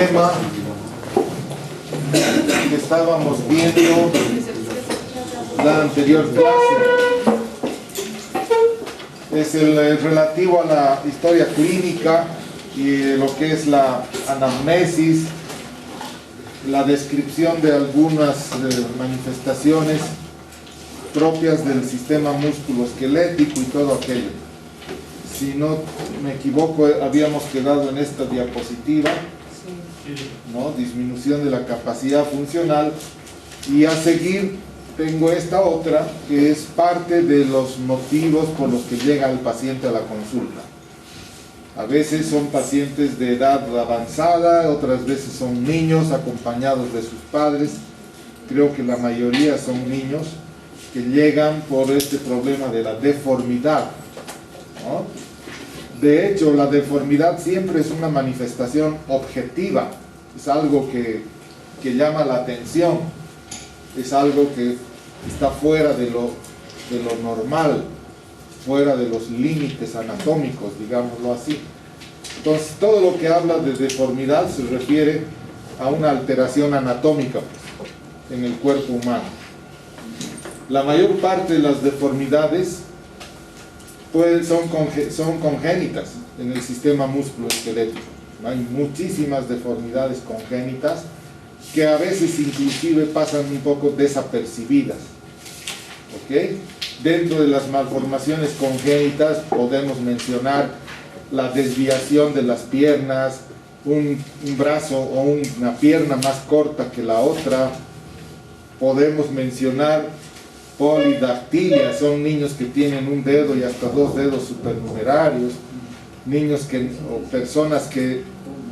tema que estábamos viendo la anterior clase es el relativo a la historia clínica y lo que es la anamnesis, la descripción de algunas manifestaciones propias del sistema musculoesquelético y todo aquello. Si no me equivoco, habíamos quedado en esta diapositiva, ¿no? Disminución de la capacidad funcional, y a seguir tengo esta otra que es parte de los motivos por los que llega el paciente a la consulta. A veces son pacientes de edad avanzada, otras veces son niños acompañados de sus padres. Creo que la mayoría son niños que llegan por este problema de la deformidad, ¿no? De hecho, la deformidad siempre es una manifestación objetiva, es algo que llama la atención, es algo que está fuera de lo normal, fuera de los límites anatómicos, digámoslo así. Entonces, todo lo que habla de deformidad se refiere a una alteración anatómica en el cuerpo humano. La mayor parte de las deformidades son congénitas en el sistema musculoesquelético. Hay muchísimas deformidades congénitas que a veces inclusive pasan un poco desapercibidas. ¿Ok? Dentro de las malformaciones congénitas podemos mencionar la desviación de las piernas, un brazo o una pierna más corta que la otra. Podemos mencionar polidactilia, son niños que tienen un dedo y hasta dos dedos supernumerarios, o personas que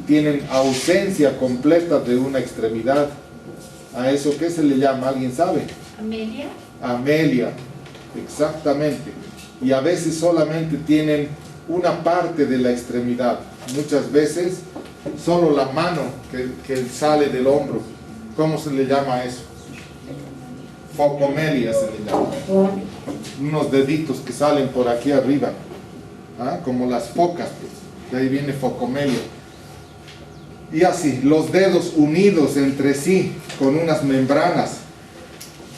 tienen ausencia completa de una extremidad. ¿A eso qué se le llama? ¿Alguien sabe? Amelia. Amelia, exactamente. Y a veces solamente tienen una parte de la extremidad, muchas veces solo la mano que sale del hombro. ¿Cómo se le llama eso? Focomelia se le llama. Unos deditos que salen por aquí arriba, como las focas, pues. De ahí viene focomelia. Y así, los dedos unidos entre sí con unas membranas,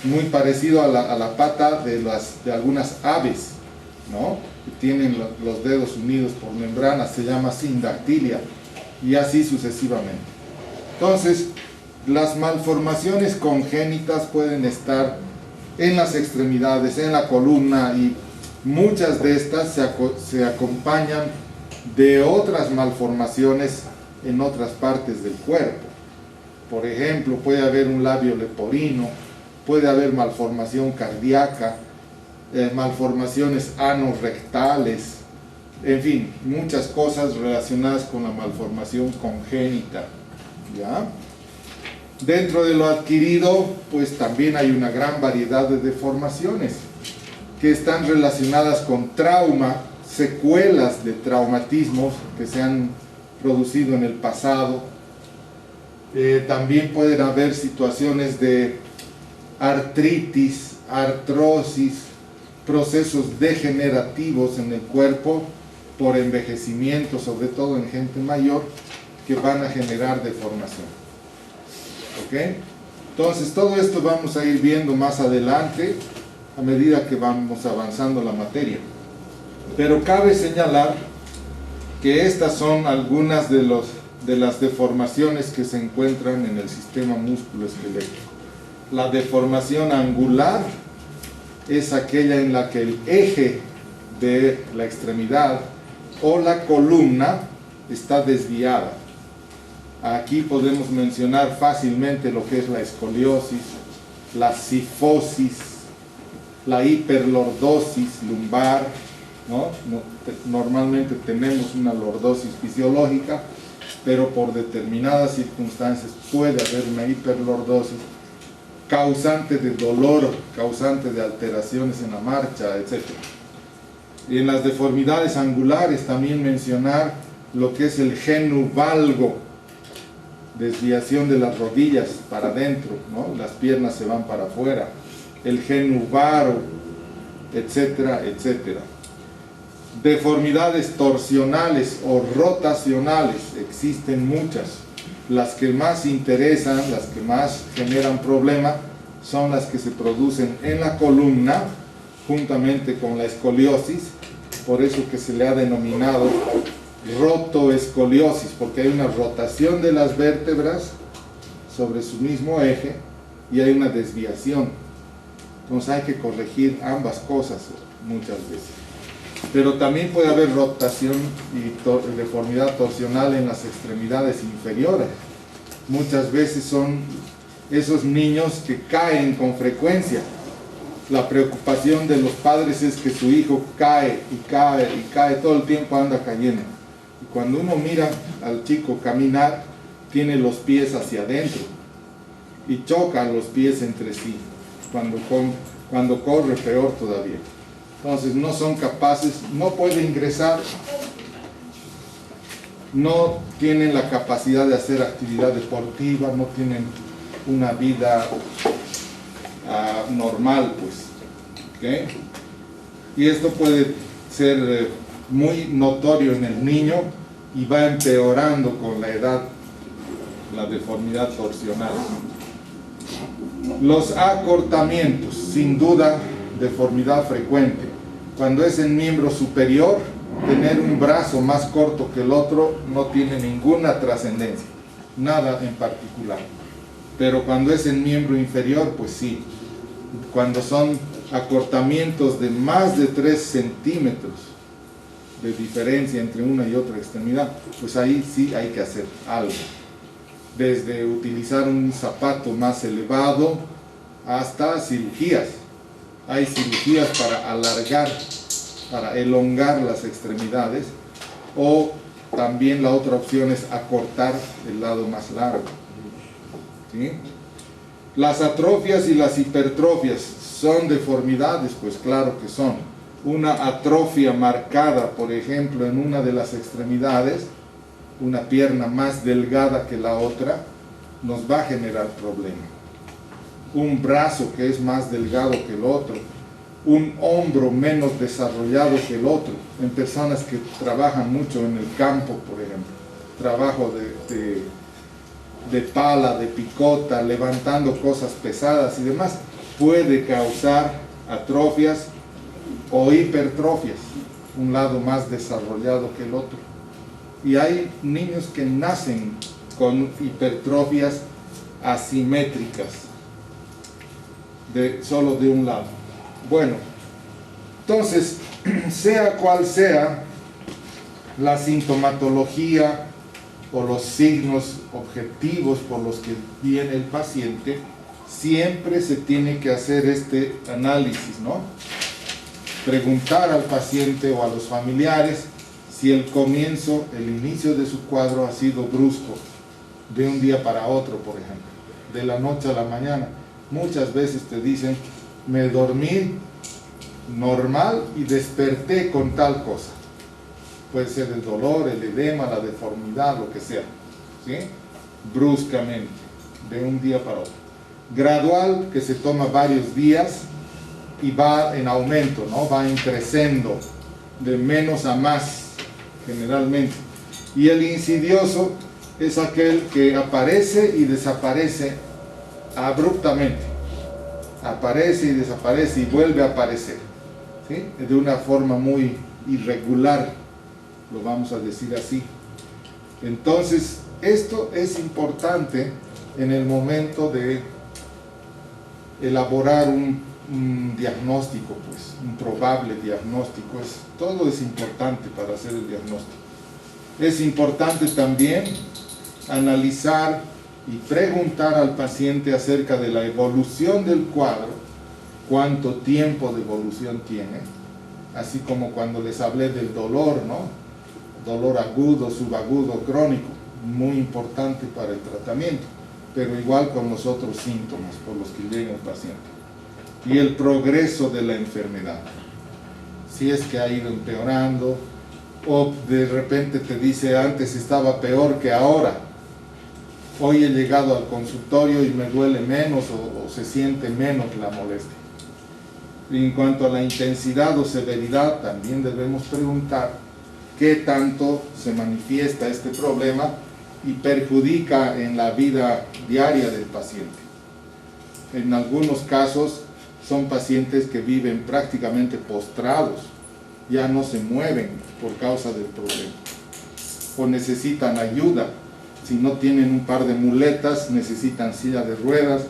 muy parecido a la pata de algunas aves, ¿no? Que tienen los dedos unidos por membranas, se llama sindactilia, y así sucesivamente. Entonces, las malformaciones congénitas pueden estar en las extremidades, en la columna, y muchas de estas se acompañan de otras malformaciones en otras partes del cuerpo. Por ejemplo, puede haber un labio leporino, puede haber malformación cardíaca, malformaciones anorrectales, en fin, muchas cosas relacionadas con la malformación congénita, ¿ya? Dentro de lo adquirido, pues también hay una gran variedad de deformaciones que están relacionadas con trauma, secuelas de traumatismos que se han producido en el pasado. También pueden haber situaciones de artritis, artrosis, procesos degenerativos en el cuerpo por envejecimiento, sobre todo en gente mayor, que van a generar deformación. ¿Ok? Entonces, todo esto vamos a ir viendo más adelante a medida que vamos avanzando la materia. Pero cabe señalar que estas son algunas de las deformaciones que se encuentran en el sistema musculoesquelético. La deformación angular es aquella en la que el eje de la extremidad o la columna está desviada. Aquí podemos mencionar fácilmente lo que es la escoliosis, la cifosis, la hiperlordosis lumbar, ¿no? Normalmente tenemos una lordosis fisiológica, pero por determinadas circunstancias puede haber una hiperlordosis causante de dolor, causante de alteraciones en la marcha, etc. Y en las deformidades angulares también mencionar lo que es el genu valgo, desviación de las rodillas para adentro, ¿no? Las piernas se van para afuera, el genu varo, etcétera, etcétera. Deformidades torsionales o rotacionales, existen muchas. Las que más interesan, las que más generan problema, son las que se producen en la columna, juntamente con la escoliosis, por eso que se le ha denominado rotoescoliosis, porque hay una rotación de las vértebras sobre su mismo eje y hay una desviación. Entonces hay que corregir ambas cosas muchas veces. Pero también puede haber rotación y deformidad torsional en las extremidades inferiores. Muchas veces son esos niños que caen con frecuencia. La preocupación de los padres es que su hijo cae y cae y cae, todo el tiempo anda cayendo. Y cuando uno mira al chico caminar, tiene los pies hacia adentro y choca los pies entre sí. Cuando corre, peor todavía. Entonces no son capaces, no puede ingresar, no tienen la capacidad de hacer actividad deportiva, no tienen una vida normal, pues. ¿Okay? Y esto puede ser muy notorio en el niño y va empeorando con la edad, la deformidad torsional. Los acortamientos, sin duda, deformidad frecuente. Cuando es en miembro superior, tener un brazo más corto que el otro no tiene ninguna trascendencia, nada en particular. Pero cuando es en miembro inferior, pues sí. Cuando son acortamientos de más de 3 centímetros de diferencia entre una y otra extremidad, pues ahí sí hay que hacer algo. Desde utilizar un zapato más elevado hasta cirugías. Hay cirugías para alargar, para elongar las extremidades, o también la otra opción es acortar el lado más largo. ¿Sí? Las atrofias y las hipertrofias son deformidades, pues claro que son. Una atrofia marcada, por ejemplo, en una de las extremidades, una pierna más delgada que la otra, nos va a generar problemas. Un brazo que es más delgado que el otro, un hombro menos desarrollado que el otro, en personas que trabajan mucho en el campo, por ejemplo, trabajo de pala, de picota, levantando cosas pesadas y demás, puede causar atrofias o hipertrofias, un lado más desarrollado que el otro. Y hay niños que nacen con hipertrofias asimétricas, solo de un lado. Bueno, entonces, sea cual sea la sintomatología o los signos objetivos por los que viene el paciente, siempre se tiene que hacer este análisis, ¿no? Preguntar al paciente o a los familiares si el inicio de su cuadro ha sido brusco, de un día para otro, por ejemplo, de la noche a la mañana. Muchas veces te dicen, me dormí normal y desperté con tal cosa. Puede ser el dolor, el edema, la deformidad, lo que sea, ¿sí? Bruscamente, de un día para otro. Gradual, que se toma varios días y va en aumento, ¿no? Va creciendo de menos a más, generalmente. Y el insidioso es aquel que aparece y desaparece abruptamente. Aparece y desaparece y vuelve a aparecer, ¿sí? De una forma muy irregular, lo vamos a decir así. Entonces, esto es importante en el momento de elaborar un diagnóstico, pues, un probable diagnóstico. Todo es importante para hacer el diagnóstico. Es importante también analizar y preguntar al paciente acerca de la evolución del cuadro, cuánto tiempo de evolución tiene, así como cuando les hablé del dolor, ¿no? Dolor agudo, subagudo, crónico, muy importante para el tratamiento, pero igual con los otros síntomas por los que llega el paciente. Y el progreso de la enfermedad, si es que ha ido empeorando, o de repente te dice antes estaba peor que ahora, hoy he llegado al consultorio y me duele menos o se siente menos la molestia. Y en cuanto a la intensidad o severidad, también debemos preguntar qué tanto se manifiesta este problema y perjudica en la vida diaria del paciente. En algunos casos son pacientes que viven prácticamente postrados, ya no se mueven por causa del problema, o necesitan ayuda. Si no tienen un par de muletas, necesitan silla de ruedas,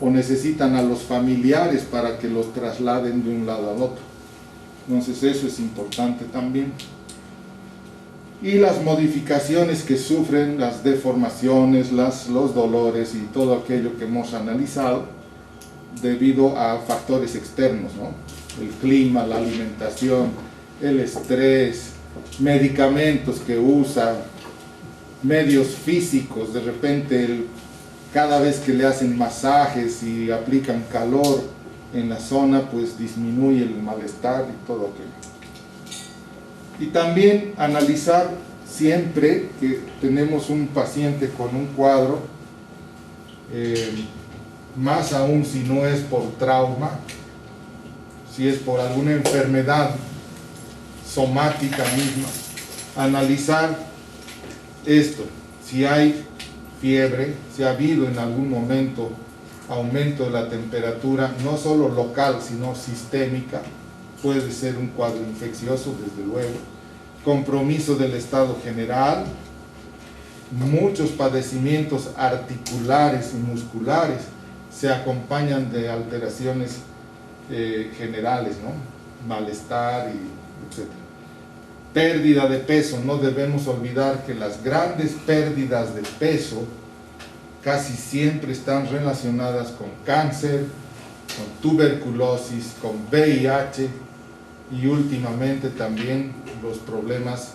o necesitan a los familiares para que los trasladen de un lado al otro. Entonces eso es importante también. Y las modificaciones que sufren, las deformaciones, los dolores y todo aquello que hemos analizado debido a factores externos, ¿no? El clima, la alimentación, el estrés, medicamentos que usa, medios físicos, de repente cada vez que le hacen masajes y aplican calor en la zona, pues disminuye el malestar y todo aquello. Y también analizar siempre que tenemos un paciente con un cuadro, más aún si no es por trauma, si es por alguna enfermedad somática misma, analizar esto, si hay fiebre, si ha habido en algún momento aumento de la temperatura, no solo local, sino sistémica, puede ser un cuadro infeccioso, desde luego, compromiso del estado general, muchos padecimientos articulares y musculares se acompañan de alteraciones generales, ¿no? Malestar, etc. Pérdida de peso, no debemos olvidar que las grandes pérdidas de peso casi siempre están relacionadas con cáncer, con tuberculosis, con VIH y últimamente también los problemas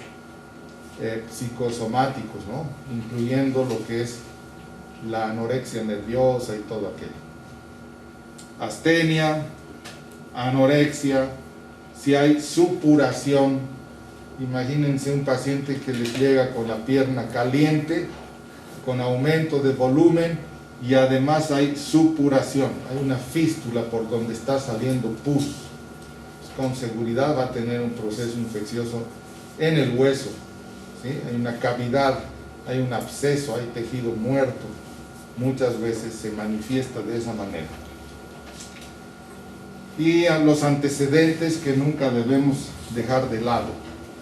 psicosomáticos, ¿no? Incluyendo lo que es la anorexia nerviosa y todo aquello. Astenia, anorexia, si hay supuración, imagínense un paciente que les llega con la pierna caliente, con aumento de volumen y además hay supuración, hay una fístula por donde está saliendo pus. Con seguridad va a tener un proceso infeccioso en el hueso, ¿sí? Hay una cavidad, hay un absceso, hay tejido muerto. Muchas veces se manifiesta de esa manera. Y a los antecedentes que nunca debemos dejar de lado.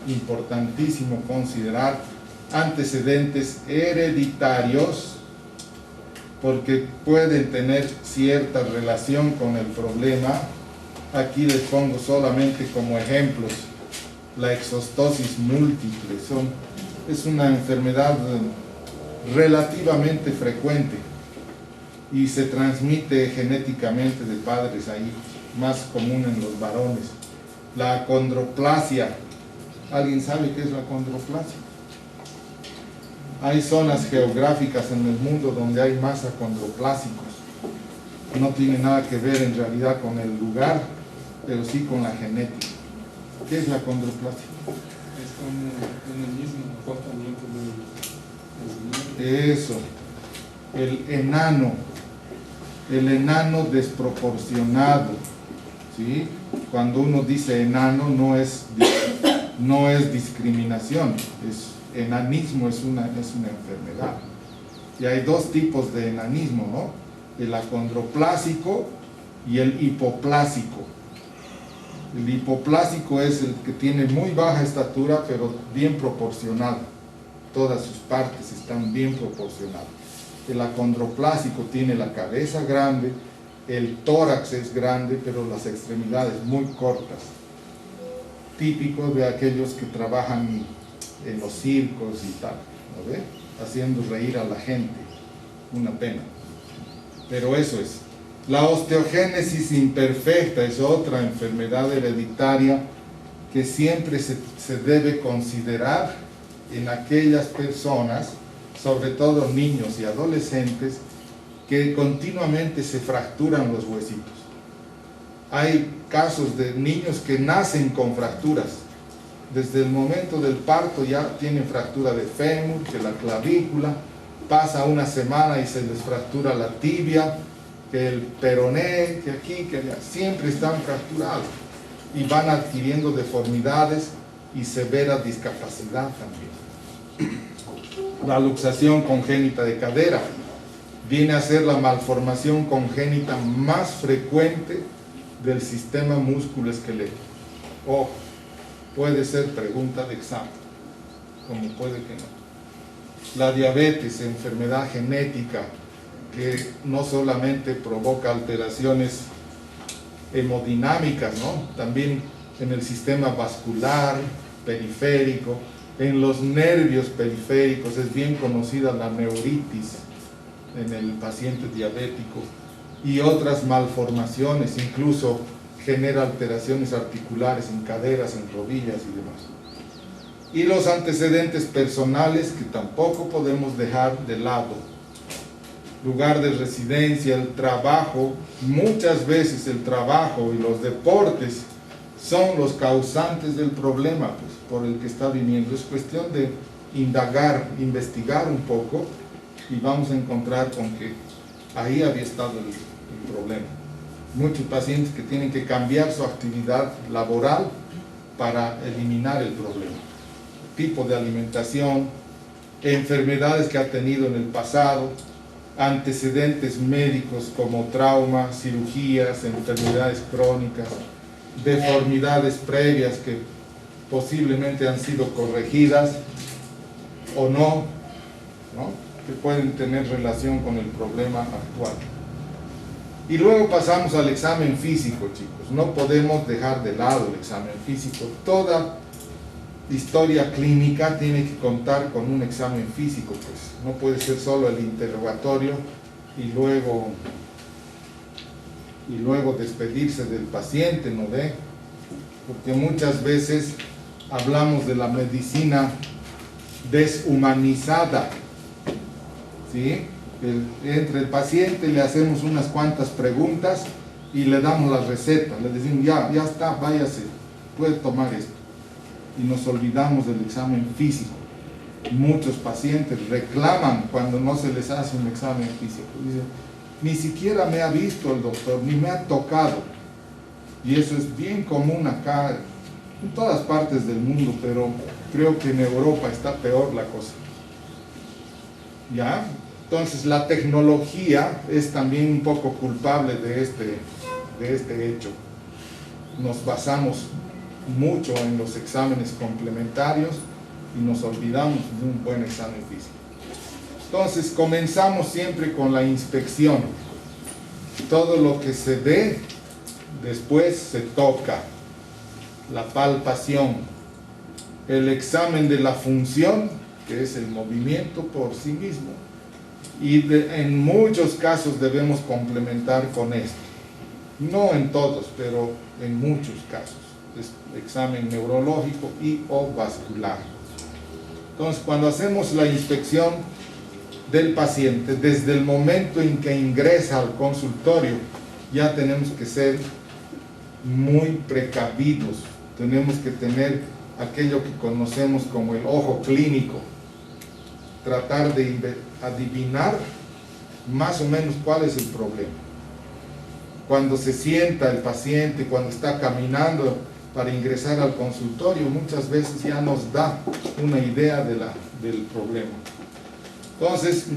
Importantísimo considerar antecedentes hereditarios, porque pueden tener cierta relación con el problema. Aquí les pongo solamente como ejemplos la exostosis múltiple. Es una enfermedad relativamente frecuente y se transmite genéticamente de padres a hijos, más común en los varones. La acondroplasia, ¿alguien sabe qué es la acondroplasia? Hay zonas geográficas en el mundo donde hay más acondroplásicos. No tiene nada que ver en realidad con el lugar, pero sí con la genética. ¿Qué es la acondroplasia? Es con el mismo comportamiento del Eso, el enano desproporcionado, ¿sí? Cuando uno dice enano no es discriminación, enanismo es una enfermedad. Y hay dos tipos de enanismo, ¿no? El acondroplásico y el hipoplásico. El hipoplásico es el que tiene muy baja estatura, pero bien proporcionado. Todas sus partes están bien proporcionadas. El acondroplásico tiene la cabeza grande, el tórax es grande, pero las extremidades muy cortas. Típico de aquellos que trabajan en los circos y tal, ¿no ve? Haciendo reír a la gente. Una pena. Pero eso es. La osteogénesis imperfecta es otra enfermedad hereditaria que siempre se debe considerar en aquellas personas, sobre todo niños y adolescentes, que continuamente se fracturan los huesitos. Hay casos de niños que nacen con fracturas. Desde el momento del parto ya tienen fractura de fémur, de la clavícula, pasa una semana y se les fractura la tibia, que el peroné, que aquí, que allá, siempre están fracturados y van adquiriendo deformidades y severa discapacidad también. La luxación congénita de cadera viene a ser la malformación congénita más frecuente del sistema músculo-esquelético. Ojo, puede ser pregunta de examen, como puede que no. La diabetes, enfermedad genética que no solamente provoca alteraciones hemodinámicas, ¿no? También en el sistema vascular, periférico, en los nervios periféricos, es bien conocida la neuritis en el paciente diabético, y otras malformaciones, incluso genera alteraciones articulares en caderas, en rodillas y demás. Y los antecedentes personales que tampoco podemos dejar de lado. Lugar de residencia, el trabajo, muchas veces el trabajo y los deportes son los causantes del problema, pues, por el que está viniendo. Es cuestión de indagar, investigar un poco, y vamos a encontrar con que ahí había estado el problema. Muchos pacientes que tienen que cambiar su actividad laboral para eliminar el problema. Tipo de alimentación, enfermedades que ha tenido en el pasado, antecedentes médicos como trauma, cirugías, enfermedades crónicas, deformidades previas que posiblemente han sido corregidas o no, que pueden tener relación con el problema actual. Y luego pasamos al examen físico, chicos. No podemos dejar de lado el examen físico. Toda historia clínica tiene que contar con un examen físico, pues. No puede ser solo el interrogatorio y luego despedirse del paciente, ¿no ve? Porque muchas veces hablamos de la medicina deshumanizada, ¿sí? Entre el paciente le hacemos unas cuantas preguntas y le damos la receta, le decimos ya está, váyase, puede tomar esto, y nos olvidamos del examen físico. Muchos pacientes reclaman cuando no se les hace un examen físico, dicen, ni siquiera me ha visto el doctor, ni me ha tocado. Y eso es bien común acá, en todas partes del mundo, pero creo que en Europa está peor la cosa. ¿Ya? Entonces la tecnología es también un poco culpable de este hecho. Nos basamos mucho en los exámenes complementarios y nos olvidamos de un buen examen físico. Entonces comenzamos siempre con la inspección. Todo lo que se ve, después se toca. La palpación, el examen de la función, que es el movimiento por sí mismo, y en muchos casos debemos complementar con esto. No en todos, pero en muchos casos. Es examen neurológico y o vascular. Entonces, cuando hacemos la inspección del paciente, desde el momento en que ingresa al consultorio, ya tenemos que ser muy precavidos. Tenemos que tener aquello que conocemos como el ojo clínico. Tratar de adivinar más o menos cuál es el problema. Cuando se sienta el paciente, cuando está caminando para ingresar al consultorio, muchas veces ya nos da una idea del problema. Entonces,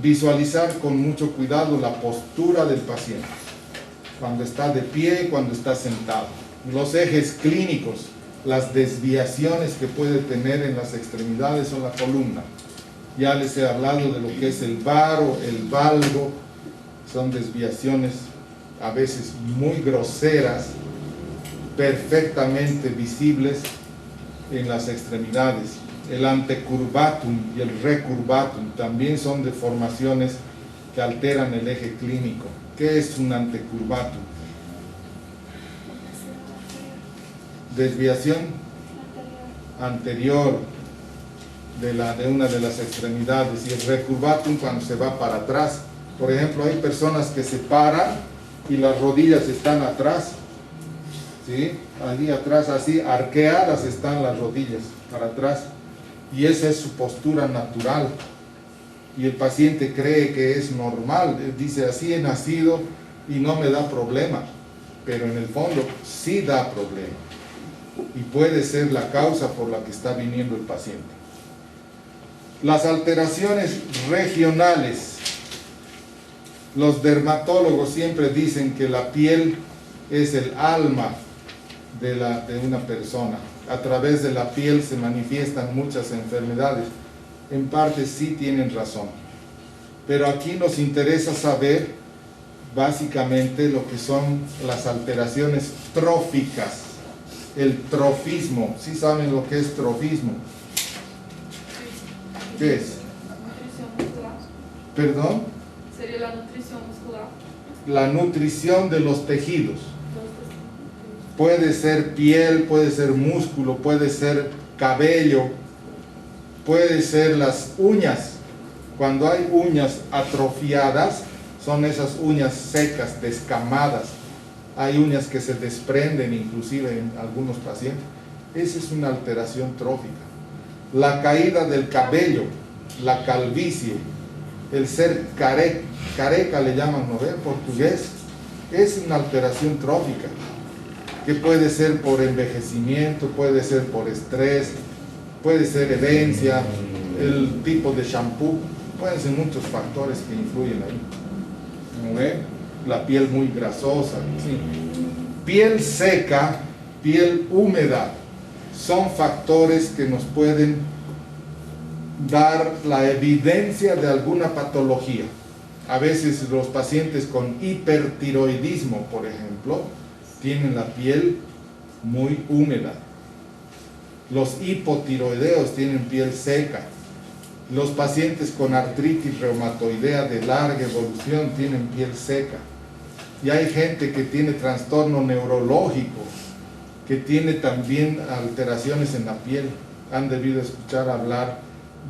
visualizar con mucho cuidado la postura del paciente, cuando está de pie, cuando está sentado. Los ejes clínicos, las desviaciones que puede tener en las extremidades o la columna. Ya les he hablado de lo que es el varo, el valgo, son desviaciones a veces muy groseras, perfectamente visibles en las extremidades. El antecurvatum y el recurvatum también son deformaciones que alteran el eje clínico. ¿Qué es un antecurvatum? Desviación anterior de una de las extremidades, y el recurvatum cuando se va para atrás. Por ejemplo, hay personas que se paran y las rodillas están atrás, ¿sí? Allí atrás, así arqueadas están las rodillas para atrás, y esa es su postura natural, y el paciente cree que es normal, dice así he nacido y no me da problema, pero en el fondo sí da problema y puede ser la causa por la que está viniendo el paciente. Las alteraciones regionales. Los dermatólogos siempre dicen que la piel es el alma de una persona. A través de la piel se manifiestan muchas enfermedades. En parte sí tienen razón. Pero aquí nos interesa saber básicamente lo que son las alteraciones tróficas. El trofismo. ¿Sí saben lo que es trofismo? ¿Qué es? Nutrición muscular. ¿Perdón? Sería la nutrición muscular. La nutrición de los tejidos. Puede ser piel, puede ser músculo, puede ser cabello, puede ser las uñas. Cuando hay uñas atrofiadas, son esas uñas secas, descamadas. Hay uñas que se desprenden inclusive en algunos pacientes. Esa es una alteración trófica. La caída del cabello, la calvicie, el ser careca le llaman, ¿no ve? En portugués, es una alteración trófica, que puede ser por envejecimiento, puede ser por estrés, puede ser herencia, el tipo de shampoo, pueden ser muchos factores que influyen ahí. ¿No ve? La piel muy grasosa, ¿sí? Piel seca, piel húmeda, son factores que nos pueden dar la evidencia de alguna patología. A veces los pacientes con hipertiroidismo, por ejemplo, tienen la piel muy húmeda. Los hipotiroideos tienen piel seca. Los pacientes con artritis reumatoidea de larga evolución tienen piel seca. Y hay gente que tiene trastorno neurológico, que tiene también alteraciones en la piel. Han debido escuchar hablar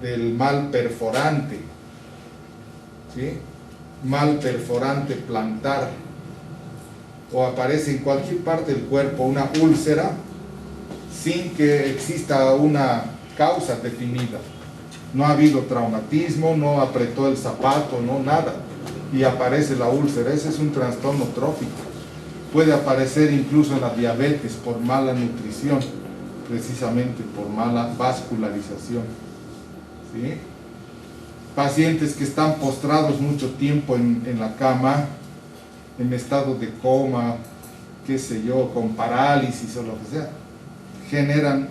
del mal perforante, ¿sí? Mal perforante plantar, o aparece en cualquier parte del cuerpo una úlcera sin que exista una causa definida. No ha habido traumatismo, no apretó el zapato, no nada, y aparece la úlcera. Ese es un trastorno trófico. Puede aparecer incluso en la diabetes por mala nutrición, precisamente por mala vascularización, ¿sí? Pacientes que están postrados mucho tiempo en la cama, en estado de coma, qué sé yo, con parálisis o lo que sea, generan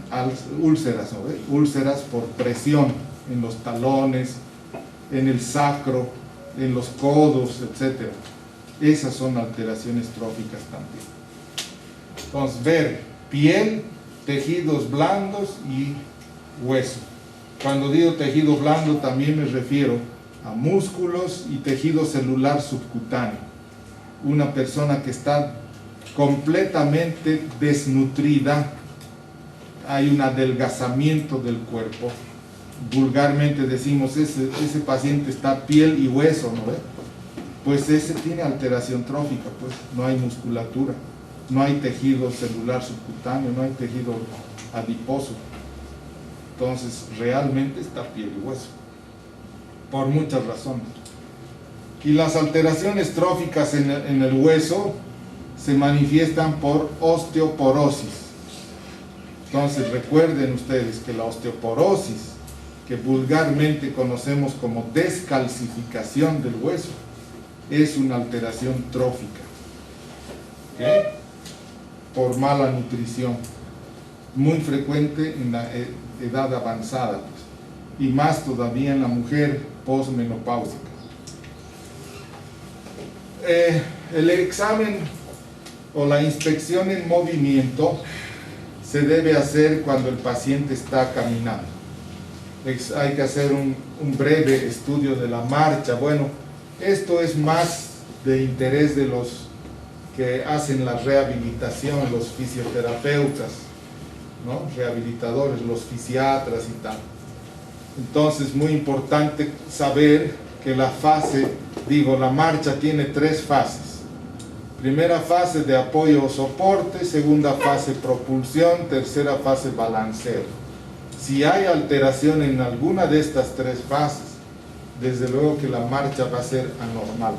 úlceras, ¿no? Úlceras por presión en los talones, en el sacro, en los codos, etc. Esas son alteraciones tróficas también. Entonces, ver piel, tejidos blandos y hueso. Cuando digo tejido blando también me refiero a músculos y tejido celular subcutáneo. Una persona que está completamente desnutrida, hay un adelgazamiento del cuerpo. Vulgarmente decimos, ese paciente está piel y hueso, ¿no ve? Pues ese tiene alteración trófica, pues no hay musculatura, no hay tejido celular subcutáneo, no hay tejido adiposo. Entonces realmente está piel y hueso, por muchas razones. Y las alteraciones tróficas en el hueso se manifiestan por osteoporosis. Entonces recuerden ustedes que la osteoporosis, que vulgarmente conocemos como descalcificación del hueso, es una alteración trófica, ¿okay? Por mala nutrición, muy frecuente en la edad avanzada, pues, y más todavía en la mujer posmenopáusica. El examen o la inspección en movimiento se debe hacer cuando el paciente está caminando. Hay que hacer un breve estudio de la marcha. Bueno, esto es más de interés de los que hacen la rehabilitación, los fisioterapeutas, ¿no? Rehabilitadores, los fisiatras y tal. Entonces, muy importante saber que la marcha tiene 3 fases. Primera fase de apoyo o soporte, segunda fase propulsión, tercera fase balanceo. Si hay alteración en alguna de estas 3 fases, desde luego que la marcha va a ser anormal,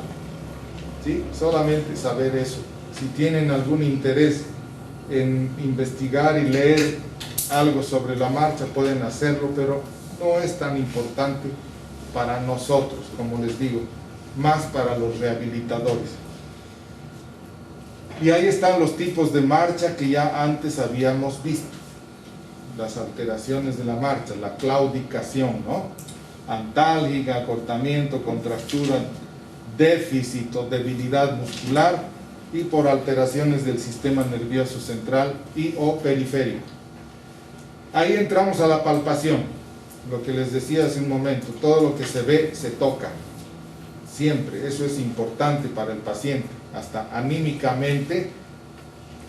¿sí? Solamente saber eso. Si tienen algún interés en investigar y leer algo sobre la marcha, pueden hacerlo, pero no es tan importante para nosotros, como les digo, más para los rehabilitadores. Y ahí están los tipos de marcha que ya antes habíamos visto. Las alteraciones de la marcha, la claudicación, ¿no? Antálgica, acortamiento, contractura, déficit o debilidad muscular y por alteraciones del sistema nervioso central y o periférico. Ahí entramos a la palpación, lo que les decía hace un momento, todo lo que se ve, se toca, siempre, eso es importante para el paciente, hasta anímicamente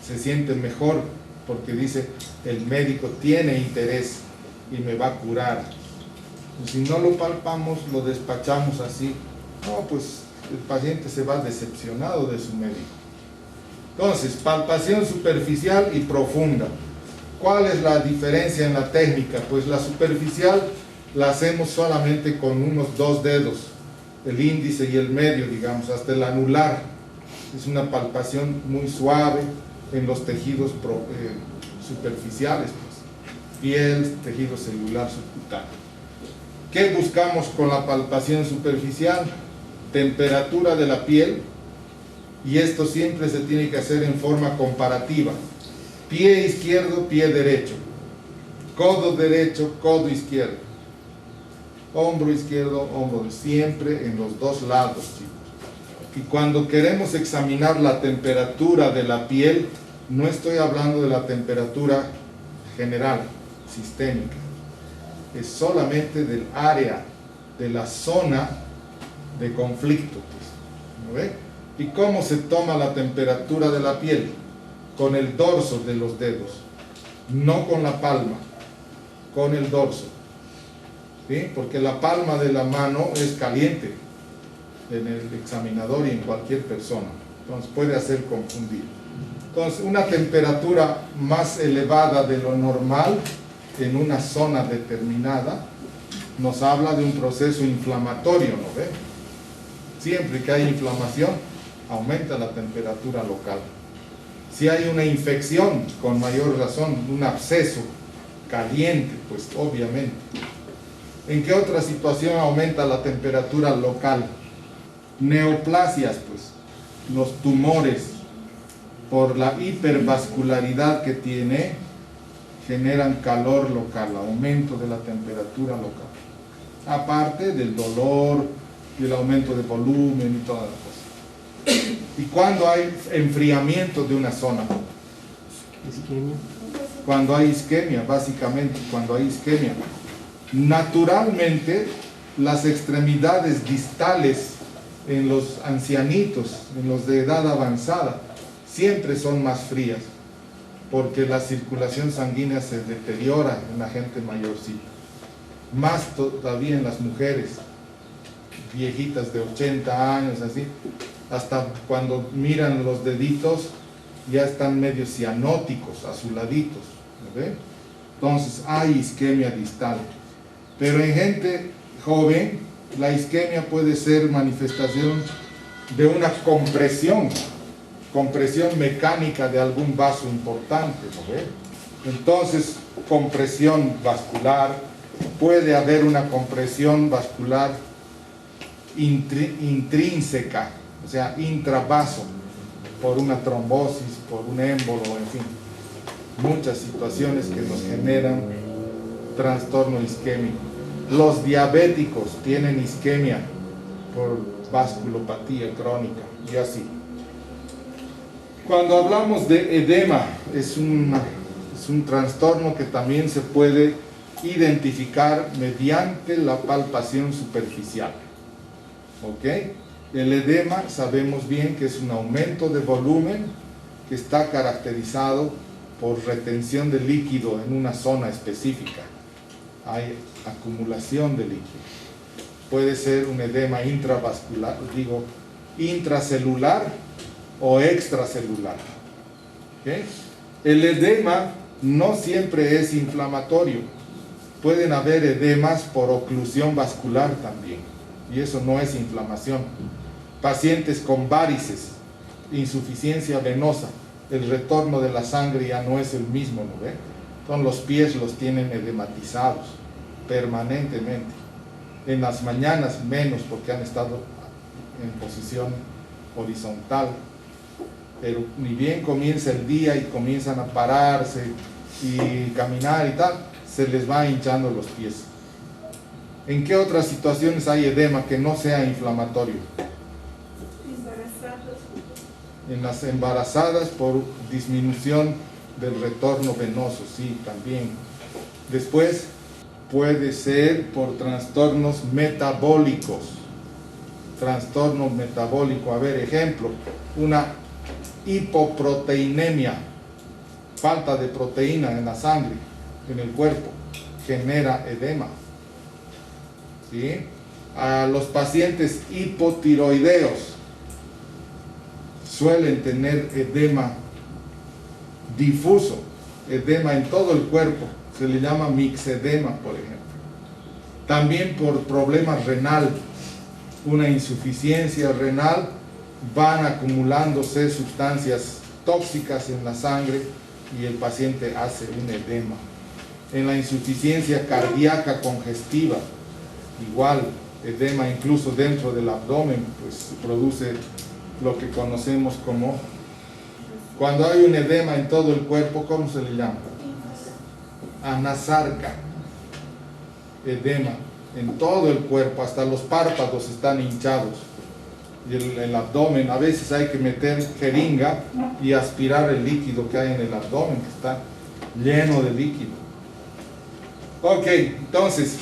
se siente mejor, porque dice, el médico tiene interés y me va a curar. Y si no lo palpamos, lo despachamos así, no, pues el paciente se va decepcionado de su médico. Entonces, palpación superficial y profunda. ¿Cuál es la diferencia en la técnica? Pues la superficial la hacemos solamente con unos 2 dedos, el índice y el medio, digamos, hasta el anular. Es una palpación muy suave en los tejidos superficiales, pues, piel, tejido celular subcutáneo. ¿Qué buscamos con la palpación superficial? Temperatura de la piel, y esto siempre se tiene que hacer en forma comparativa. Pie izquierdo, pie derecho. Codo derecho, codo izquierdo. Hombro izquierdo, hombro, siempre en los 2 lados, chicos. Y cuando queremos examinar la temperatura de la piel, no estoy hablando de la temperatura general, sistémica. Es solamente del área, de la zona de conflicto, pues. ¿No ve? ¿Y cómo se toma la temperatura de la piel? Con el dorso de los dedos, no con la palma, con el dorso, ¿sí? Porque la palma de la mano es caliente en el examinador y en cualquier persona, entonces puede hacer confundir. Entonces, una temperatura más elevada de lo normal en una zona determinada nos habla de un proceso inflamatorio, ¿no ve? Siempre que hay inflamación, aumenta la temperatura local. Si hay una infección, con mayor razón, un absceso caliente, pues obviamente. ¿En qué otra situación aumenta la temperatura local? Neoplasias, pues, los tumores, por la hipervascularidad que tiene, generan calor local, aumento de la temperatura local. Aparte del dolor, y el aumento de volumen y toda la cosa. ¿Y cuando hay enfriamiento de una zona? Isquemia. Cuando hay isquemia, básicamente, cuando hay isquemia. Naturalmente, las extremidades distales en los ancianitos, en los de edad avanzada, siempre son más frías, porque la circulación sanguínea se deteriora en la gente mayorcita. Más todavía en las mujeres, viejitas de 80 años, así, hasta cuando miran los deditos, ya están medio cianóticos, azuladitos, ¿no ve? Entonces hay isquemia distal. Pero en gente joven, la isquemia puede ser manifestación de una compresión mecánica de algún vaso importante, ¿no ve? Entonces, compresión vascular, puede haber una compresión vascular intrínseca, o sea, intravaso, por una trombosis, por un émbolo, en fin, muchas situaciones que nos generan trastorno isquémico. Los diabéticos tienen isquemia por vasculopatía crónica y así. Cuando hablamos de edema, es un trastorno que también se puede identificar mediante la palpación superficial. ¿Ok? El edema sabemos bien que es un aumento de volumen que está caracterizado por retención de líquido en una zona específica. Hay acumulación de líquido. Puede ser un edema intravascular, intracelular o extracelular. ¿Okay? El edema no siempre es inflamatorio. Pueden haber edemas por oclusión vascular también, y eso no es inflamación. Pacientes con varices, insuficiencia venosa, el retorno de la sangre ya no es el mismo, ¿no ve? Entonces los pies los tienen edematizados. permanentemente. En las mañanas menos porque han estado en posición horizontal, pero ni bien comienza el día y comienzan a pararse y caminar y tal, se les va hinchando los pies. ¿En qué otras situaciones hay edema que no sea inflamatorio? Embarazadas. En las embarazadas por disminución del retorno venoso, sí, también. Después puede ser por trastornos metabólicos. Trastorno metabólico, a ver, ejemplo, una hipoproteinemia, falta de proteína en la sangre, en el cuerpo, genera edema. ¿Sí? A los pacientes hipotiroideos suelen tener edema difuso, edema en todo el cuerpo, se le llama mixedema, por ejemplo. También por problemas renal, una insuficiencia renal, van acumulándose sustancias tóxicas en la sangre y el paciente hace un edema. En la insuficiencia cardíaca congestiva, igual, edema incluso dentro del abdomen, pues produce lo que conocemos como, cuando hay un edema en todo el cuerpo, ¿cómo se le llama? Anasarca. Edema en todo el cuerpo, hasta los párpados están hinchados. Y el abdomen, a veces hay que meter jeringa y aspirar el líquido que hay en el abdomen, que está lleno de líquido. Ok, entonces,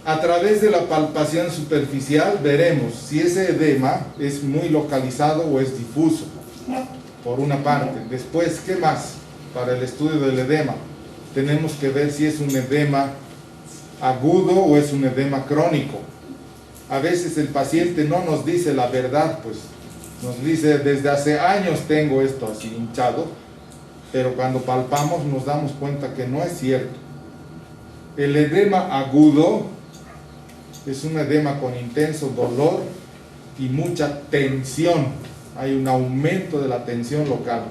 a través de la palpación superficial veremos si ese edema es muy localizado o es difuso, por una parte. Después, ¿qué más? Para el estudio del edema, tenemos que ver si es un edema agudo o es un edema crónico. A veces el paciente no nos dice la verdad, pues nos dice, desde hace años tengo esto así hinchado, pero cuando palpamos nos damos cuenta que no es cierto. El edema agudo es un edema con intenso dolor y mucha tensión. Hay un aumento de la tensión local.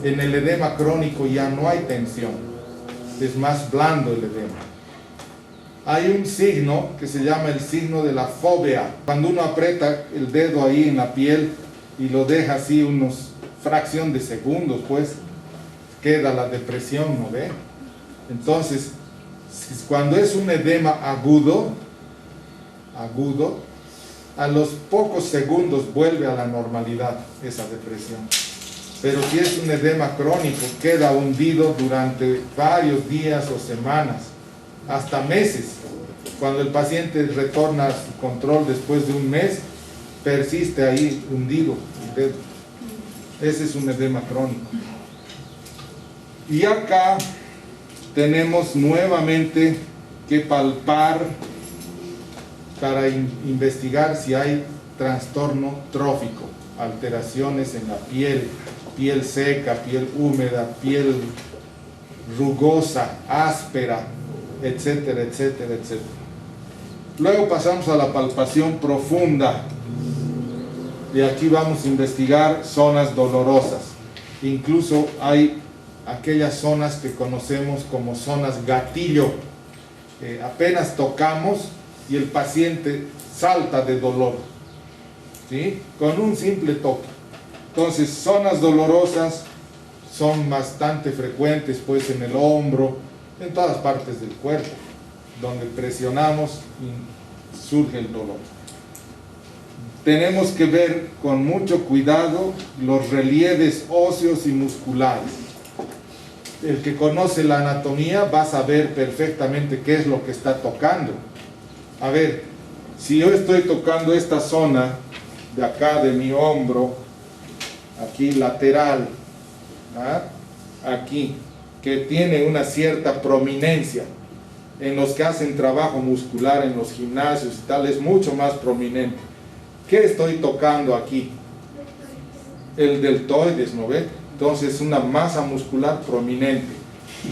En el edema crónico ya no hay tensión, es más blando el edema. Hay un signo que se llama el signo de la fobia. Cuando uno aprieta el dedo ahí en la piel y lo deja así unos fracción de segundos, pues queda la depresión, ¿no ve? Entonces, cuando es un edema agudo, a los pocos segundos vuelve a la normalidad esa depresión. Pero si es un edema crónico, queda hundido durante varios días o semanas, hasta meses. Cuando el paciente retorna a su control después de un mes, persiste ahí hundido el dedo. Ese es un edema crónico. Y acá tenemos nuevamente que palpar para investigar si hay trastorno trófico, alteraciones en la piel, piel seca, piel húmeda, piel rugosa, áspera, etcétera, etcétera, etcétera. Luego pasamos a la palpación profunda. Y aquí vamos a investigar zonas dolorosas. Incluso hay aquellas zonas que conocemos como zonas gatillo. Apenas tocamos y el paciente salta de dolor, ¿sí? Con un simple toque. Entonces, zonas dolorosas son bastante frecuentes, pues, en el hombro, en todas partes del cuerpo, donde presionamos y surge el dolor. Tenemos que ver con mucho cuidado los relieves óseos y musculares. El que conoce la anatomía va a saber perfectamente qué es lo que está tocando. A ver, si yo estoy tocando esta zona de acá de mi hombro, aquí lateral, ¿ah? Aquí, que tiene una cierta prominencia, en los que hacen trabajo muscular en los gimnasios y tal, es mucho más prominente. ¿Qué estoy tocando aquí? El deltoides, ¿no ve? Entonces, una masa muscular prominente.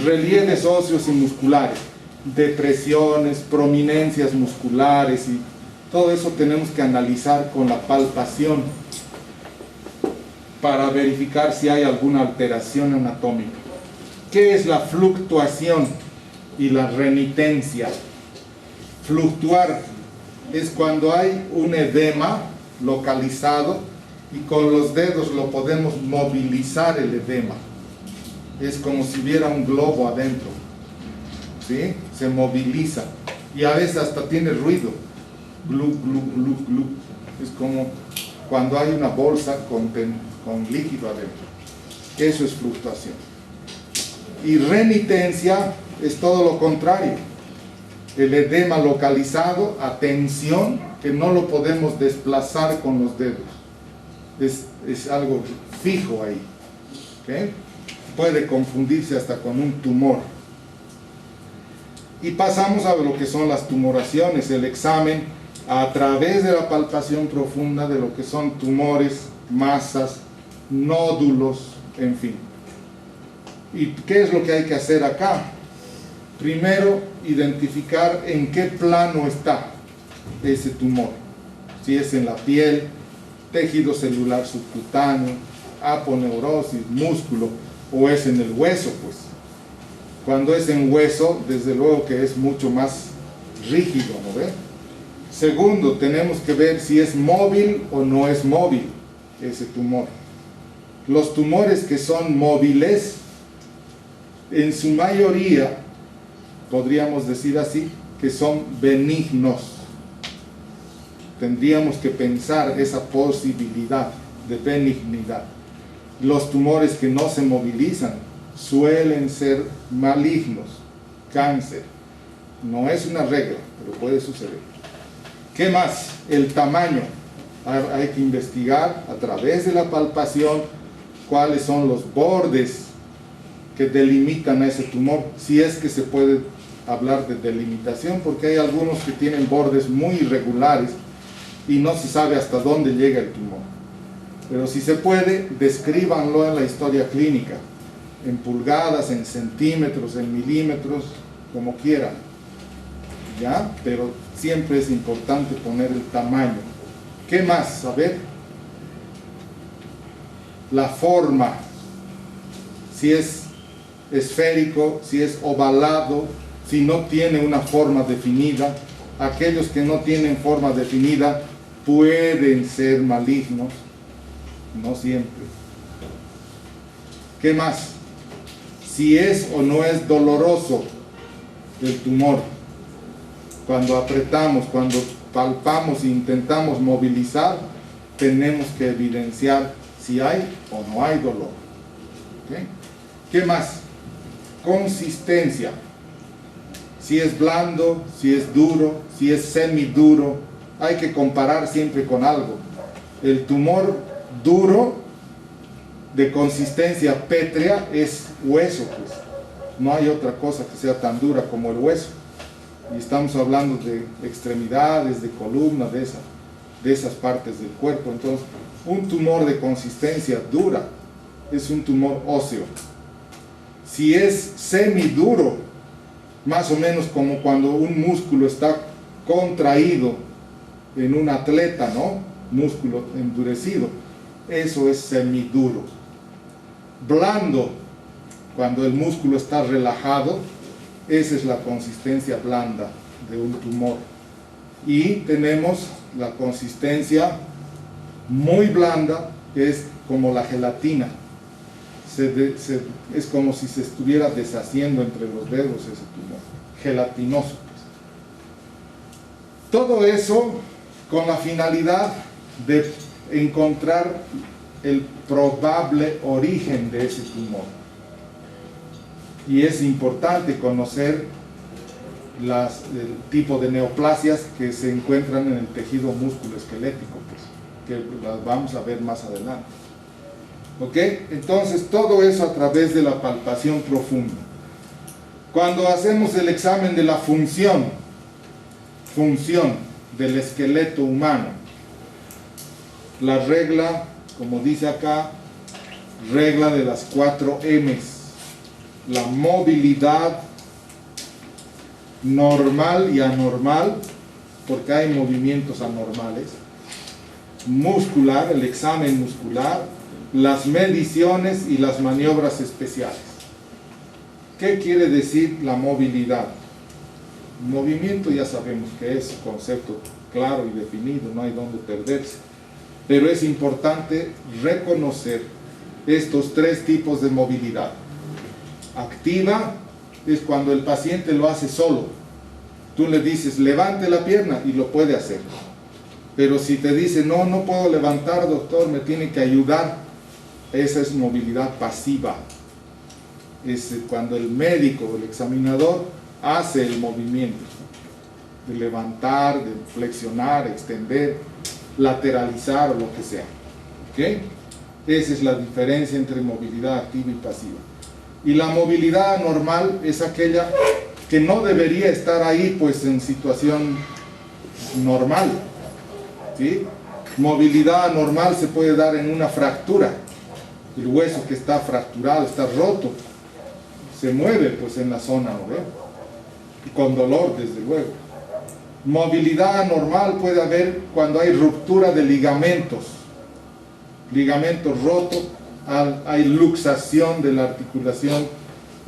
Relieves óseos y musculares, depresiones, prominencias musculares y todo eso tenemos que analizar con la palpación para verificar si hay alguna alteración anatómica. ¿Qué es la fluctuación y la renitencia? Fluctuar es cuando hay un edema localizado y con los dedos lo podemos movilizar el edema. Es como si hubiera un globo adentro, ¿sí? Se moviliza y a veces hasta tiene ruido. Glu, glu, glu, glu. Es como cuando hay una bolsa con líquido adentro. Eso es fluctuación. Y renitencia es todo lo contrario. El edema localizado a tensión que no lo podemos desplazar con los dedos. Es algo fijo ahí. ¿Okay? Puede confundirse hasta con un tumor. Y pasamos a lo que son las tumoraciones, el examen a través de la palpación profunda de lo que son tumores, masas, nódulos, en fin. ¿Y qué es lo que hay que hacer acá? Primero, identificar en qué plano está ese tumor. Si es en la piel, tejido celular subcutáneo, aponeurosis, músculo, o es en el hueso, pues. Cuando es en hueso, desde luego que es mucho más rígido, ¿no ve? Segundo, tenemos que ver si es móvil o no es móvil ese tumor. Los tumores que son móviles, en su mayoría, podríamos decir así, que son benignos. Tendríamos que pensar esa posibilidad de benignidad. Los tumores que no se movilizan suelen ser malignos, cáncer. No es una regla, pero puede suceder. ¿Qué más? El tamaño. Hay que investigar a través de la palpación cuáles son los bordes que delimitan a ese tumor, si es que se puede hablar de delimitación, porque hay algunos que tienen bordes muy irregulares y no se sabe hasta dónde llega el tumor. Pero si se puede, descríbanlo en la historia clínica, en pulgadas, en centímetros, en milímetros, como quieran, ¿ya? Pero siempre es importante poner el tamaño. ¿Qué más? A ver, la forma, si es esférico, si es ovalado, si no tiene una forma definida. Aquellos que no tienen forma definida pueden ser malignos, no siempre. ¿Qué más? Si es o no es doloroso el tumor. Cuando apretamos, cuando palpamos e intentamos movilizar, tenemos que evidenciar si hay o no hay dolor. ¿Okay? ¿Qué más? Consistencia. Si es blando, si es duro, si es semiduro, hay que comparar siempre con algo. El tumor duro, de consistencia pétrea, es hueso, pues. No hay otra cosa que sea tan dura como el hueso. Y estamos hablando de extremidades, de columna, de esas partes del cuerpo. Entonces, un tumor de consistencia dura es un tumor óseo. Si es semiduro, más o menos como cuando un músculo está contraído en un atleta, ¿no? Músculo endurecido, eso es semiduro. Blando, cuando el músculo está relajado, esa es la consistencia blanda de un tumor. Y tenemos la consistencia muy blanda, que es como la gelatina. Es como si se estuviera deshaciendo entre los dedos ese tumor, gelatinoso, pues. Todo eso con la finalidad de encontrar el probable origen de ese tumor. Y es importante conocer el tipo de neoplasias que se encuentran en el tejido musculoesquelético, pues, que las vamos a ver más adelante. ¿Ok? Entonces, todo eso a través de la palpación profunda. Cuando hacemos el examen de la función del esqueleto humano, la regla, como dice acá, regla de las 4 M's. La movilidad normal y anormal, porque hay movimientos anormales. Muscular, el examen muscular. Las mediciones y las maniobras especiales. ¿Qué quiere decir la movilidad? Movimiento ya sabemos que es un concepto claro y definido, no hay dónde perderse. Pero es importante reconocer estos tres tipos de movilidad. Activa es cuando el paciente lo hace solo. Tú le dices, levante la pierna y lo puede hacer. Pero si te dice, no, no puedo levantar, doctor, me tiene que ayudar, esa es movilidad pasiva. Es cuando el médico o el examinador hace el movimiento de levantar, de flexionar, extender, lateralizar o lo que sea. ¿Ok? Esa es la diferencia entre movilidad activa y pasiva. Y la movilidad anormal es aquella que no debería estar ahí pues en situación normal. ¿Sí? Movilidad anormal se puede dar en una fractura. El hueso que está fracturado, está roto, se mueve pues en la zona, ¿no ve? Con dolor desde luego. Movilidad anormal puede haber cuando hay ruptura de ligamentos rotos, hay luxación de la articulación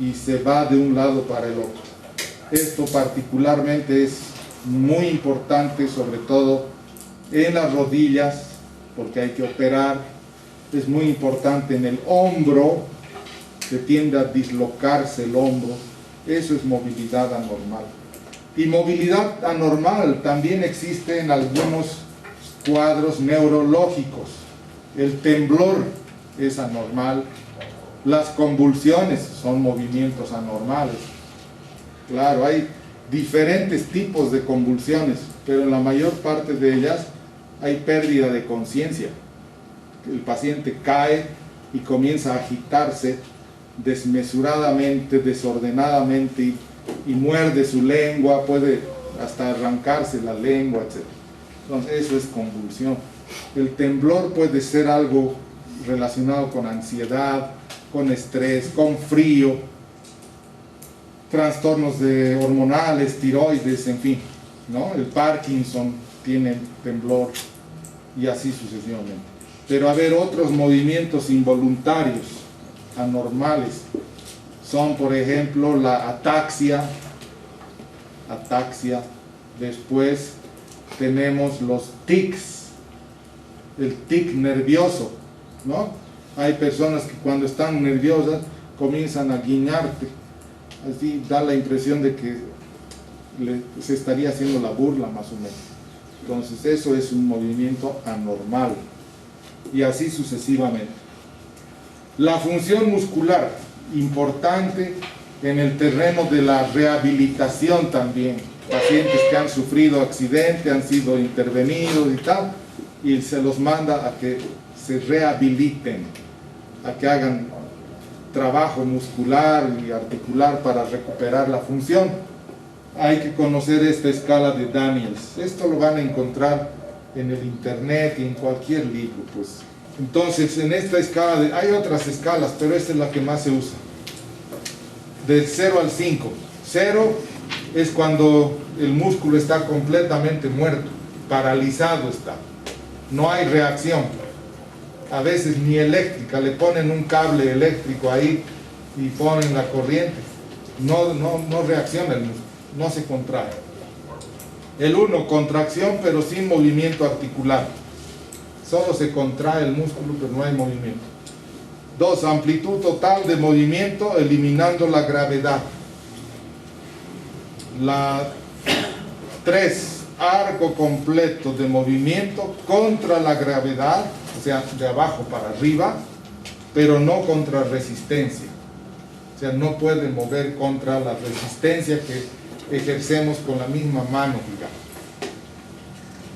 y se va de un lado para el otro. Esto particularmente es muy importante, sobre todo en las rodillas, porque hay que operar. Es muy importante en el hombro, que tiende a dislocarse el hombro. Eso es movilidad anormal. Y movilidad anormal también existe en algunos cuadros neurológicos. El temblor es anormal. Las convulsiones son movimientos anormales. Claro, hay diferentes tipos de convulsiones, pero en la mayor parte de ellas hay pérdida de conciencia. El paciente cae y comienza a agitarse desmesuradamente, desordenadamente y muerde su lengua, puede hasta arrancarse la lengua, etc. Entonces eso es convulsión. El temblor puede ser algo relacionado con ansiedad, con estrés, con frío, trastornos hormonales, tiroides, en fin, ¿no? El Parkinson tiene temblor y así sucesivamente. Pero a ver, otros movimientos involuntarios, anormales, son por ejemplo la ataxia. Después tenemos los tics, el tic nervioso, ¿no? Hay personas que cuando están nerviosas comienzan a guiñarte, así da la impresión de que se estaría haciendo la burla más o menos. Entonces eso es un movimiento anormal y así sucesivamente. La función muscular, importante en el terreno de la rehabilitación también. Pacientes que han sufrido accidente, han sido intervenidos y tal, y se los manda a que se rehabiliten, a que hagan trabajo muscular y articular para recuperar la función. Hay que conocer esta escala de Daniels. Esto lo van a encontrar en el internet y en cualquier libro, pues. Entonces, en esta escala, hay otras escalas, pero esta es la que más se usa. Del 0 al 5. 0 es cuando el músculo está completamente muerto, paralizado está. No hay reacción. A veces ni eléctrica, le ponen un cable eléctrico ahí y ponen la corriente. No reacciona el músculo, no se contrae. El 1, contracción pero sin movimiento articular. Solo se contrae el músculo pero no hay movimiento. 2, amplitud total de movimiento eliminando la gravedad. La 3, arco completo de movimiento contra la gravedad, o sea, de abajo para arriba, pero no contra resistencia. O sea, no puede mover contra la resistencia que ejercemos con la misma mano, digamos.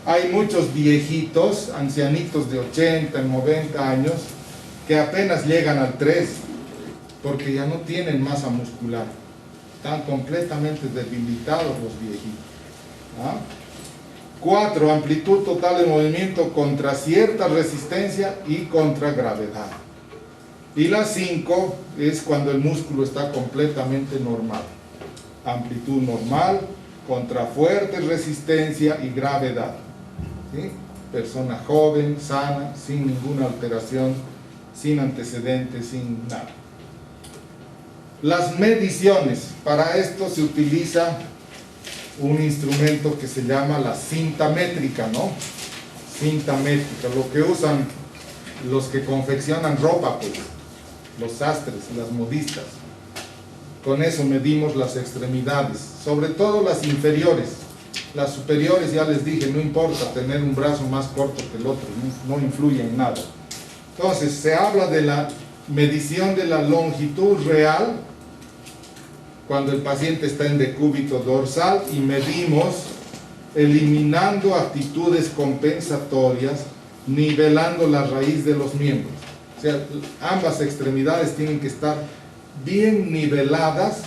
Hay muchos viejitos, ancianitos de 80, 90 años, que apenas llegan al 3, porque ya no tienen masa muscular. Están completamente debilitados los viejitos. 4, amplitud total de movimiento contra cierta resistencia y contra gravedad. Y la 5 es cuando el músculo está completamente normal. Amplitud normal contra fuerte resistencia y gravedad. ¿Sí? Persona joven, sana, sin ninguna alteración, sin antecedentes, sin nada. Las mediciones, para esto se utiliza un instrumento que se llama la cinta métrica, ¿no? Cinta métrica, lo que usan los que confeccionan ropa, pues, los sastres, las modistas. Con eso medimos las extremidades, sobre todo las inferiores. Las superiores, ya les dije, no importa tener un brazo más corto que el otro, no influye en nada. Entonces, se habla de la medición de la longitud real cuando el paciente está en decúbito dorsal y medimos eliminando actitudes compensatorias, nivelando la raíz de los miembros. O sea, ambas extremidades tienen que estar bien niveladas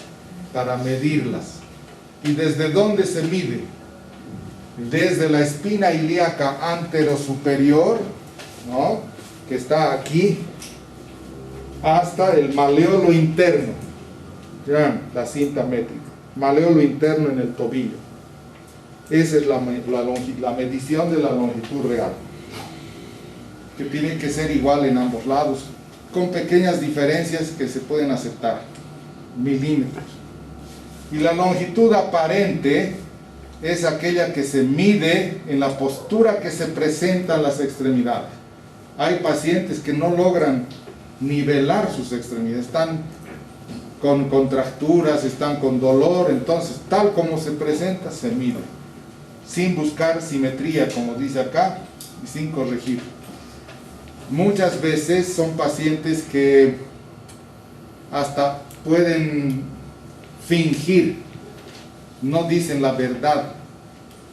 para medirlas. ¿Y desde dónde se mide? Desde la espina ilíaca anterosuperior, ¿no?, que está aquí, hasta el maleolo interno. Vean la cinta métrica, maleolo interno en el tobillo. Esa es la medición de la longitud real, que tiene que ser igual en ambos lados, con pequeñas diferencias que se pueden aceptar, milímetros. Y la longitud aparente es aquella que se mide en la postura que se presentan las extremidades. Hay pacientes que no logran nivelar sus extremidades, están con contracturas, están con dolor, entonces tal como se presenta se mide, sin buscar simetría, como dice acá, y sin corregir. Muchas veces son pacientes que hasta pueden fingir, no dicen la verdad,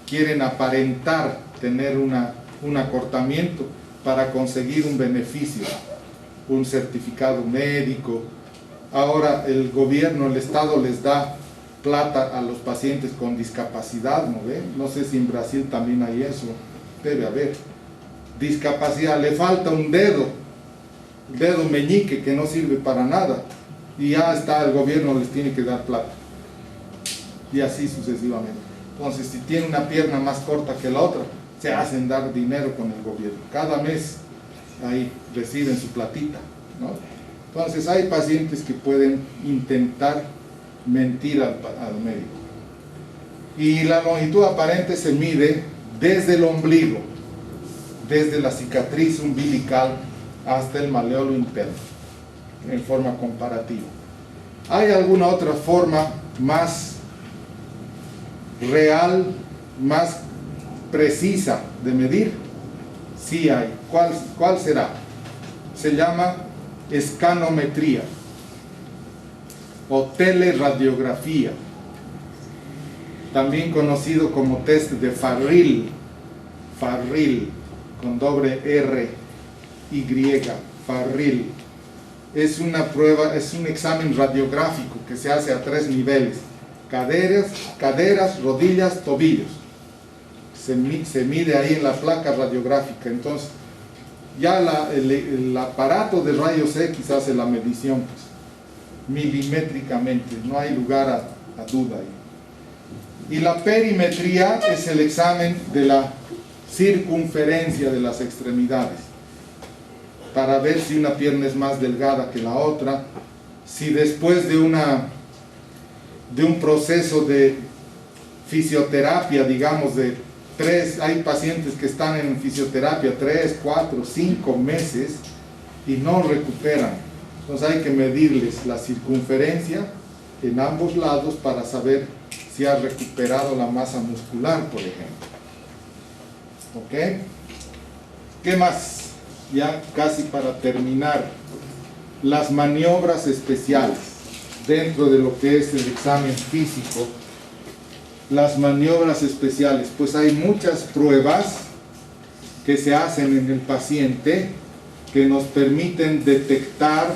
quieren aparentar tener un acortamiento para conseguir un beneficio, un certificado médico. Ahora el gobierno, el Estado les da plata a los pacientes con discapacidad, ¿no ve? No sé si en Brasil también hay eso, debe haber. Discapacidad, le falta un dedo, el dedo meñique que no sirve para nada, y ya está, el gobierno les tiene que dar plata. Y así sucesivamente. Entonces, si tiene una pierna más corta que la otra, se hacen dar dinero con el gobierno. Cada mes ahí reciben su platita, ¿no? Entonces, hay pacientes que pueden intentar mentir al médico. Y la longitud aparente se mide desde el ombligo, desde la cicatriz umbilical hasta el maleolo interno, en forma comparativa. ¿Hay alguna otra forma más real, más precisa de medir? Sí hay. ¿Cuál será? Se llama escanometría o teleradiografía, también conocido como test de Farrell, con doble R Y, Farrell. Es una prueba, es un examen radiográfico que se hace a 3 niveles: caderas, rodillas, tobillos. Se mide ahí en la placa radiográfica. Entonces, ya el aparato de rayos X hace la medición, pues, milimétricamente, no hay lugar a duda ahí. Y la perimetría es el examen de la circunferencia de las extremidades, para ver si una pierna es más delgada que la otra, si después de un proceso de fisioterapia, digamos, hay pacientes que están en fisioterapia 3, 4, 5 meses y no recuperan. Entonces hay que medirles la circunferencia en ambos lados para saber si ha recuperado la masa muscular, por ejemplo. ¿Ok? ¿Qué más? Ya casi para terminar, las maniobras especiales dentro de lo que es el examen físico. Las maniobras especiales, pues hay muchas pruebas que se hacen en el paciente que nos permiten detectar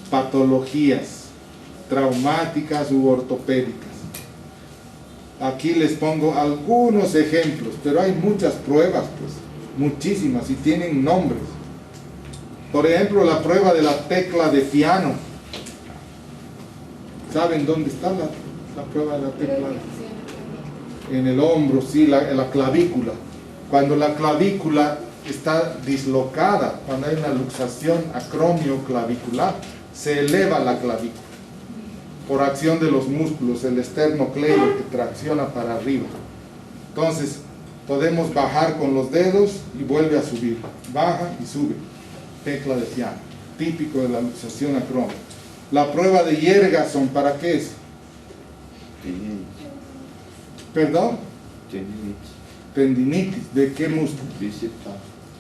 patologías traumáticas u ortopédicas. Aquí les pongo algunos ejemplos, pero hay muchas pruebas, pues, muchísimas, y tienen nombres. Por ejemplo, la prueba de la tecla de piano. ¿Saben dónde está la prueba de la tecla? En el hombro, sí, la clavícula. Cuando la clavícula está dislocada, cuando hay una luxación acromioclavicular, se eleva la clavícula. por acción de los músculos, el esternocleido que tracciona para arriba. Entonces, podemos bajar con los dedos y vuelve a subir. Baja y sube. Tecla de piano, típico de la luxación acrónica. La prueba de Yergason, ¿para qué es? ¿Perdón? Tendinitis. ¿De qué músculo?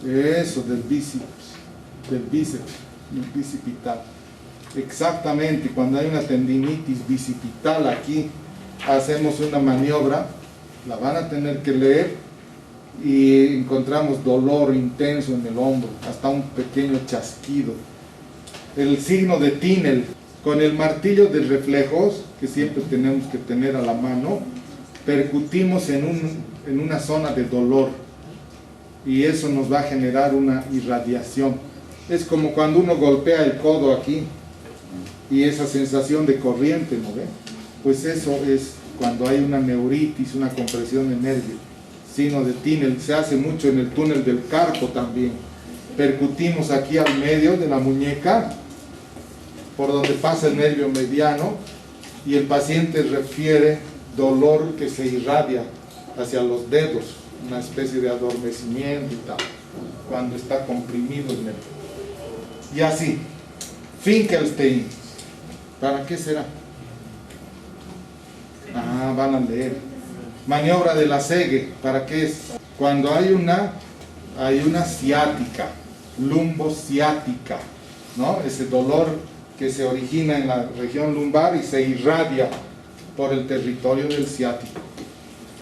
Eso, del bíceps bicipital. Exactamente, cuando hay una tendinitis bicipital aquí, hacemos una maniobra, la van a tener que leer, y encontramos dolor intenso en el hombro, hasta un pequeño chasquido. El signo de Tinel, con el martillo de reflejos, que siempre tenemos que tener a la mano, percutimos en una zona de dolor, y eso nos va a generar una irradiación. Es como cuando uno golpea el codo aquí, y esa sensación de corriente, ¿no ve? Pues eso es cuando hay una neuritis, una compresión de nervio. Signo de Tinel, se hace mucho en el túnel del carpo también. Percutimos aquí al medio de la muñeca, por donde pasa el nervio mediano, y el paciente refiere dolor que se irradia hacia los dedos, una especie de adormecimiento y tal, cuando está comprimido el nervio. Y así, Finkelstein, ¿para qué será? Ah, van a leer. Maniobra de la Segue, ¿para qué es? Cuando hay una ciática, lumbociática, ¿no? Ese dolor que se origina en la región lumbar y se irradia por el territorio del ciático.